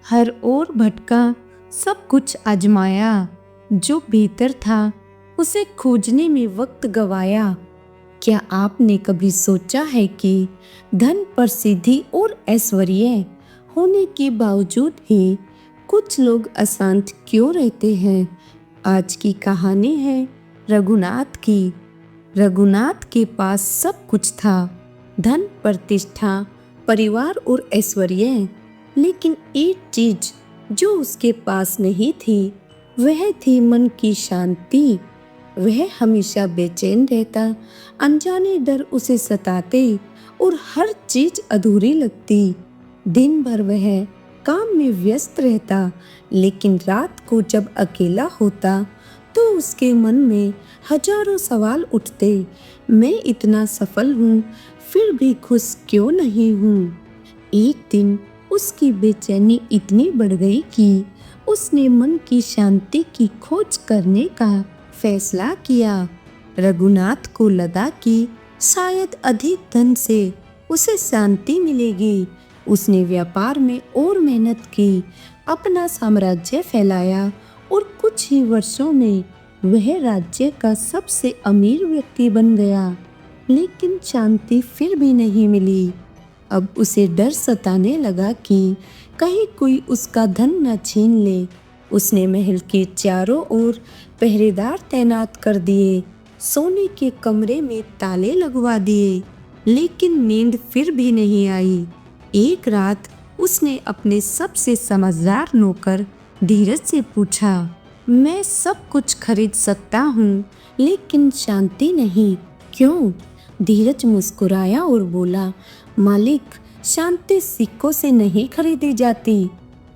हर ओर भटका, सब कुछ आजमाया, जो बेहतर था उसे खोजने में वक्त गवाया। क्या आपने कभी सोचा है कि धन, प्रसिद्धि और ऐश्वर्य होने के बावजूद ही कुछ लोग अशांत क्यों रहते हैं? आज की कहानी है रघुनाथ की। रघुनाथ के पास सब कुछ था, धन, प्रतिष्ठा, परिवार और ऐश्वर्य, लेकिन एक चीज जो उसके पास नहीं थी वह थी मन की शांति। वह हमेशा बेचैन रहता, अनजाने डर उसे सताते और हर चीज अधूरी लगती। दिन भर वह काम में व्यस्त रहता, लेकिन रात को जब अकेला होता तो उसके मन में हजारों सवाल उठते। मैं इतना सफल हूँ, फिर भी खुश क्यों नहीं हूँ? एक दिन उसकी बेचैनी इतनी बढ़ गई कि उसने मन की शांति की खोज करने का फैसला किया। रघुनाथ को लगा कि शायद अधिक धन से उसे शांति मिलेगी। उसने व्यापार में और मेहनत की, अपना साम्राज्य फैलाया और कुछ ही वर्षों में वह राज्य का सबसे अमीर व्यक्ति बन गया। लेकिन शांति फिर भी नहीं मिली। अब उसे डर सताने लगा कि कहीं कोई उसका धन न छीन ले। उसने महल के चारों ओर पहरेदार तैनात कर दिए, सोने के कमरे में ताले लगवा दिए, लेकिन नींद फिर भी नहीं आई। एक रात उसने अपने सबसे समझदार नौकर धीरज से पूछा, मैं सब कुछ खरीद सकता हूँ लेकिन शांति नहीं, क्यों? धीरज मुस्कुराया और बोला, मालिक, शांति सिक्कों से नहीं खरीदी जाती,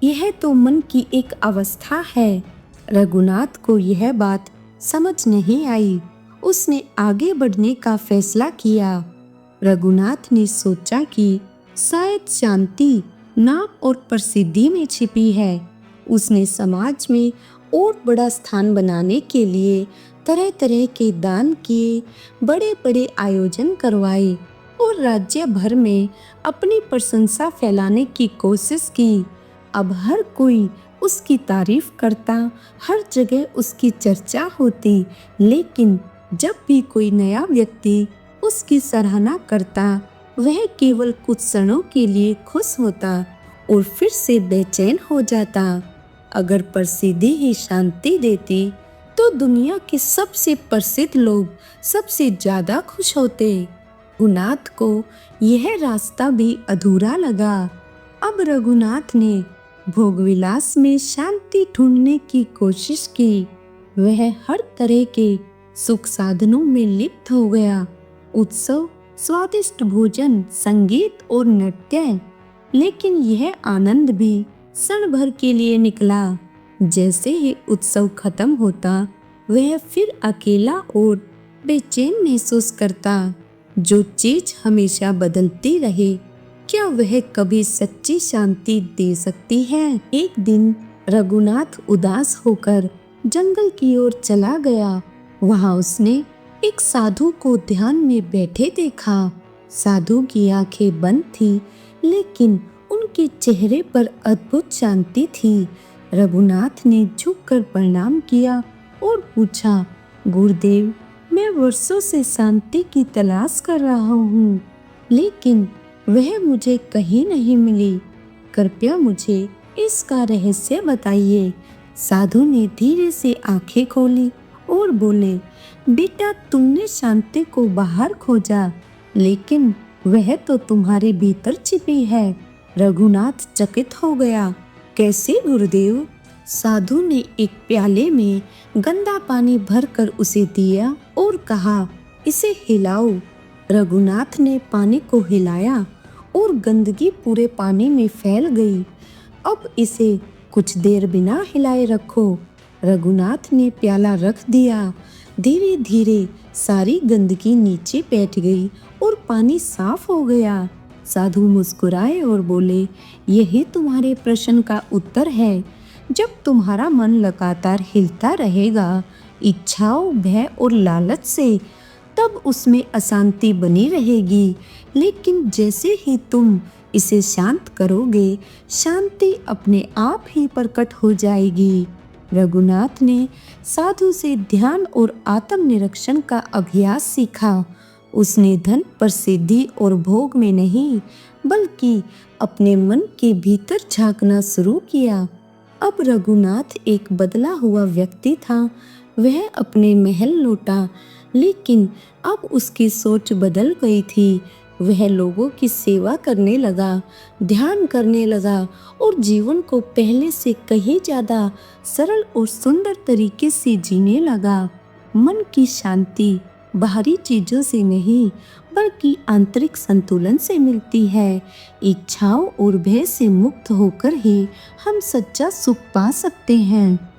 यह तो मन की एक अवस्था है। रघुनाथ को यह बात समझ नहीं आई। उसने आगे बढ़ने का फैसला किया। रघुनाथ ने सोचा कि शायद शांति नाम और प्रसिद्धि में छिपी है। उसने समाज में और बड़ा स्थान बनाने के लिए तरह तरह के दान किए, बड़े बड़े आयोजन करवाए और राज्य भर में अपनी प्रशंसा फैलाने की कोशिश की। अब हर कोई उसकी तारीफ करता, हर जगह उसकी चर्चा होती, लेकिन जब भी कोई नया व्यक्ति उसकी सराहना करता, वह केवल कुछ क्षणों के लिए खुश होता और फिर से बेचैन हो जाता। अगर प्रसिद्धि ही शांति देती तो दुनिया के सबसे प्रसिद्ध लोग सबसे ज्यादा खुश होते। रघुनाथ को यह रास्ता भी अधूरा लगा। अब रघुनाथ ने भोगविलास में शांति ढूंढने की कोशिश की। वह हर तरह के सुख साधनों में लिप्त हो गया, उत्सव, स्वादिष्ट भोजन, संगीत और नृत्य, लेकिन यह आनंद भी क्षण भर के लिए निकला। जैसे ही उत्सव खत्म होता, वह फिर अकेला और बेचैन महसूस करता। जो चीज हमेशा बदलती रहे, क्या वह कभी सच्ची शांति दे सकती है? एक दिन रघुनाथ उदास होकर जंगल की ओर चला गया। वहां उसने एक साधु को ध्यान में बैठे देखा। साधु की आंखें बंद थी, लेकिन उनके चेहरे पर अद्भुत शांति थी। रघुनाथ ने झुककर प्रणाम किया और पूछा, गुरुदेव, मैं वर्षों से शांति की तलाश कर रहा हूँ, लेकिन वह मुझे कहीं नहीं मिली। कृपया मुझे इसका रहस्य बताइए। साधु ने धीरे से आंखें खोली और बोले, बेटा, तुमने शांति को बाहर खोजा, लेकिन वह तो तुम्हारे भीतर छिपी है। रघुनाथ चकित हो गया। कैसे गुरुदेव? साधु ने एक प्याले में गंदा पानी भरकर उसे दिया और कहा, इसे हिलाओ। रघुनाथ ने पानी को हिलाया और गंदगी पूरे पानी में फैल गई। अब इसे कुछ देर बिना हिलाए रखो। रघुनाथ ने प्याला रख दिया। धीरे धीरे सारी गंदगी नीचे बैठ गई और पानी साफ हो गया। साधु मुस्कुराए और बोले, यही तुम्हारे प्रश्न का उत्तर है। जब तुम्हारा मन लगातार हिलता रहेगा, इच्छाओं, भय और लालच से, तब उसमें अशांति बनी रहेगी। लेकिन जैसे ही तुम इसे शांत करोगे, शांति अपने आप ही प्रकट हो जाएगी। रघुनाथ ने साधु से ध्यान और आत्मनिरीक्षण का अभ्यास सीखा। उसने धन, प्रसिद्धि और भोग में नहीं, बल्कि अपने मन के भीतर झांकना शुरू किया। अब रघुनाथ एक बदला हुआ व्यक्ति था। वह अपने महल लौटा, लेकिन अब उसकी सोच बदल गई थी। वह लोगों की सेवा करने लगा, ध्यान करने लगा और जीवन को पहले से कहीं ज्यादा सरल और सुंदर तरीके से जीने लगा। मन की शांति बाहरी चीजों से नहीं, बल्कि आंतरिक संतुलन से मिलती है। इच्छाओं और भय से मुक्त होकर ही हम सच्चा सुख पा सकते हैं।